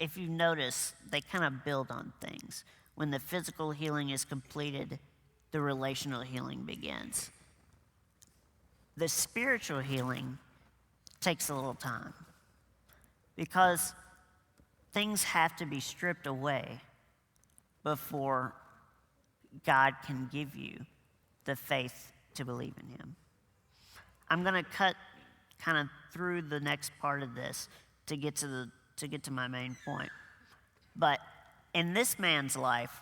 if you notice, they kind of build on things. When the physical healing is completed, the relational healing begins. The spiritual healing takes a little time because things have to be stripped away before God can give you the faith to believe in him. I'm going to cut kind of through the next part of this to get to my main point. But in this man's life,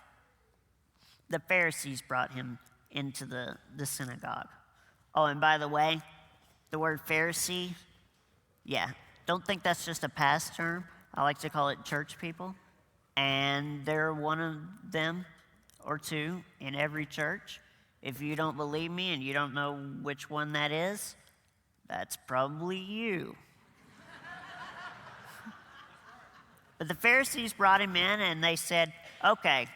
the Pharisees brought him into the synagogue. Oh, and by the way, the word Pharisee, don't think that's just a past term. I like to call it church people. And they're one of them or two in every church. If you don't believe me and you don't know which one that is, that's probably you. But the Pharisees brought him in and they said, okay,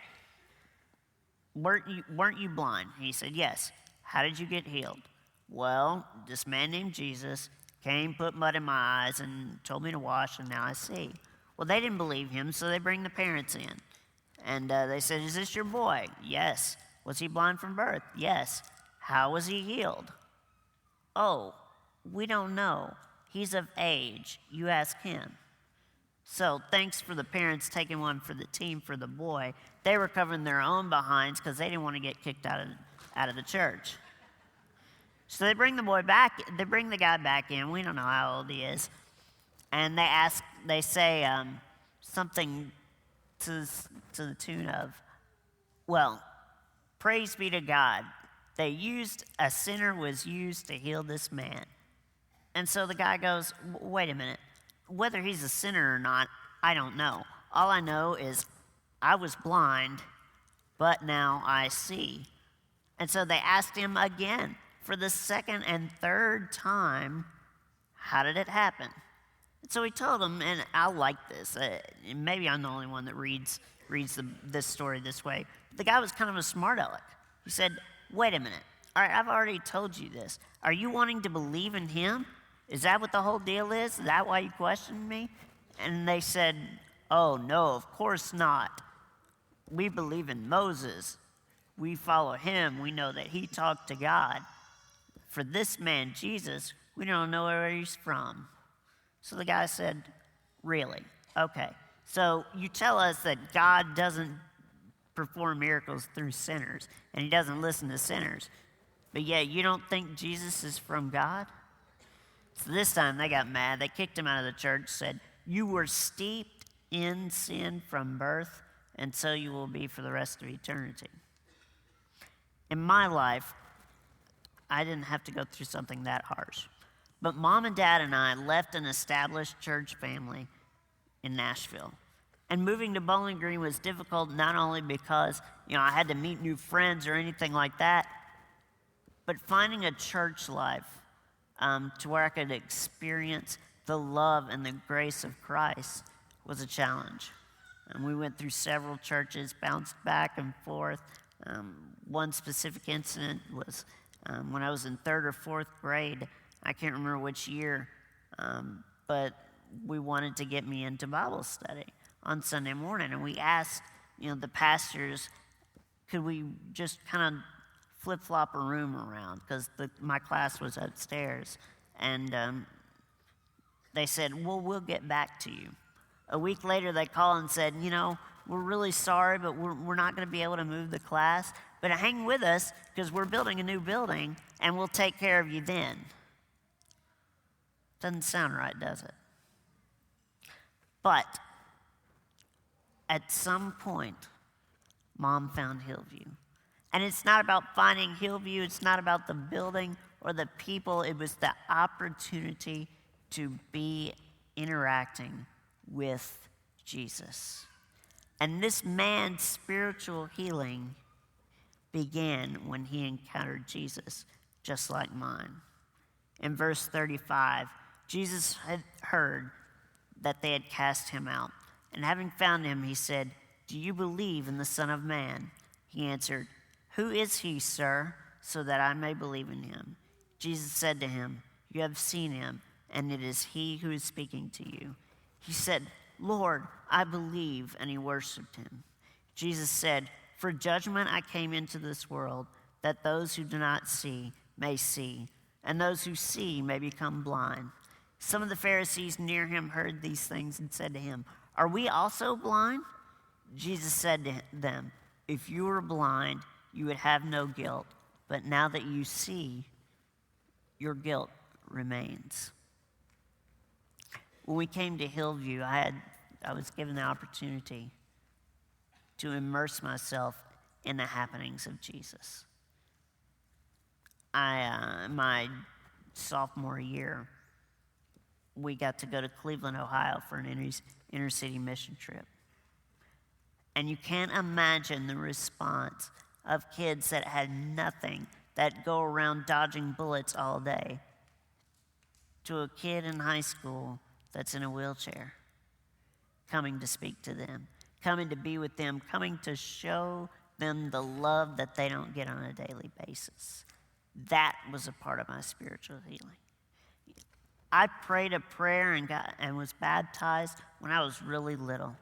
weren't you blind? He said, yes. How did you get healed? Well, this man named Jesus came, put mud in my eyes, and told me to wash, and now I see. Well, they didn't believe him, so they bring the parents in. And they said, is this your boy? Yes. Was he blind from birth? Yes. How was he healed? Oh, we don't know. He's of age. You ask him. So thanks for the parents taking one for the team for the boy. They were covering their own behinds because they didn't want to get kicked out of the church. So they bring the guy back in. We don't know how old he is. And they say something to the tune of, well, praise be to God. A sinner was used to heal this man. And so the guy goes, wait a minute. Whether he's a sinner or not, I don't know. All I know is I was blind, but now I see. And so they asked him again for the second and third time, how did it happen? And so he told them, and I like this. Maybe I'm the only one that reads this story this way. The guy was kind of a smart aleck. He said, wait a minute. All right, I've already told you this. Are you wanting to believe in him? Is that what the whole deal is? Is that why you questioned me? And they said, oh, no, of course not. We believe in Moses. We follow him. We know that he talked to God. For this man, Jesus, we don't know where he's from. So the guy said, really? Okay. So you tell us that God doesn't perform miracles through sinners, and he doesn't listen to sinners. But yet you don't think Jesus is from God? So this time they got mad. They kicked him out of the church, said, you were steeped in sin from birth, and so you will be for the rest of eternity. In my life, I didn't have to go through something that harsh. But Mom and Dad and I left an established church family in Nashville. And moving to Bowling Green was difficult not only because, I had to meet new friends or anything like that, but finding a church life to where I could experience the love and the grace of Christ was a challenge. And we went through several churches, bounced back and forth. One specific incident was when I was in 3rd or 4th grade. I can't remember which year, but we wanted to get me into Bible study on Sunday morning. And we asked, the pastors, could we just kind of flip-flop a room around, because my class was upstairs. And they said, well, we'll get back to you. A week later, they called and said, we're really sorry, but we're not going to be able to move the class. But hang with us, because we're building a new building, and we'll take care of you then. Doesn't sound right, does it? But at some point, Mom found Hillvue. And it's not about finding Hillvue. It's not about the building or the people. It was the opportunity to be interacting with Jesus. And this man's spiritual healing began when he encountered Jesus, just like mine. In verse 35, Jesus had heard that they had cast him out. And having found him, he said, do you believe in the Son of Man? He answered, who is he, sir, so that I may believe in him? Jesus said to him, you have seen him, and it is he who is speaking to you. He said, "Lord, I believe," and he worshiped him. Jesus said, "For judgment I came into this world, that those who do not see may see, and those who see may become blind." Some of the Pharisees near him heard these things and said to him, "Are we also blind?" Jesus said to them, "If you were blind, you would have no guilt, but now that you see, your guilt remains." When we came to Hillvue, I was given the opportunity to immerse myself in the happenings of Jesus. My sophomore year, we got to go to Cleveland, Ohio for an inner city mission trip. And you can't imagine the response of kids that had nothing, that go around dodging bullets all day, to a kid in high school that's in a wheelchair, coming to speak to them, coming to be with them, coming to show them the love that they don't get on a daily basis. That was a part of my spiritual healing. I prayed a prayer and was baptized when I was really little.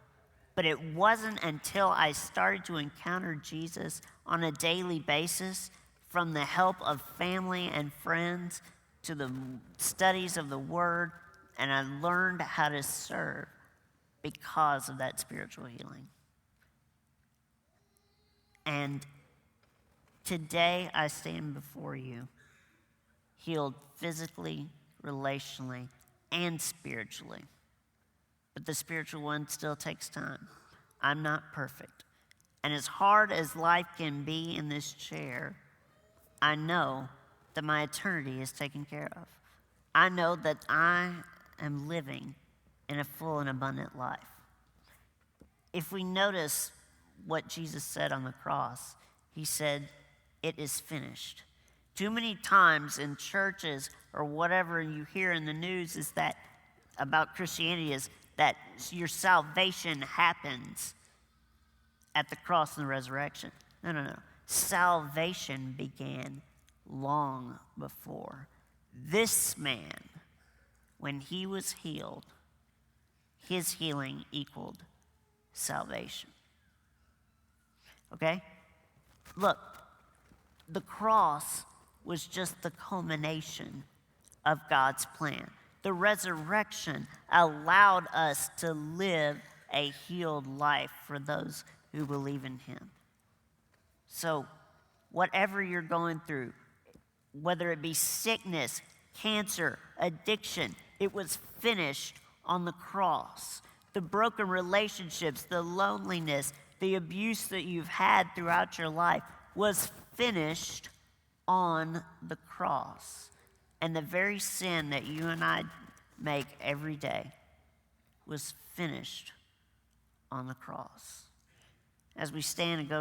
But it wasn't until I started to encounter Jesus on a daily basis, from the help of family and friends to the studies of the Word, and I learned how to serve because of that spiritual healing. And today I stand before you, healed physically, relationally, and spiritually. But the spiritual one still takes time. I'm not perfect. And as hard as life can be in this chair, I know that my eternity is taken care of. I know that I am living in a full and abundant life. If we notice what Jesus said on the cross, he said, "It is finished." Too many times in churches or whatever you hear in the news is that about Christianity is that your salvation happens at the cross and the resurrection. No. Salvation began long before. This man, when he was healed, his healing equaled salvation. Okay? Look, the cross was just the culmination of God's plan. The resurrection allowed us to live a healed life for those who believe in him. So, whatever you're going through, whether it be sickness, cancer, addiction, it was finished on the cross. The broken relationships, the loneliness, the abuse that you've had throughout your life was finished on the cross. And the very sin that you and I make every day was finished on the cross. As we stand and go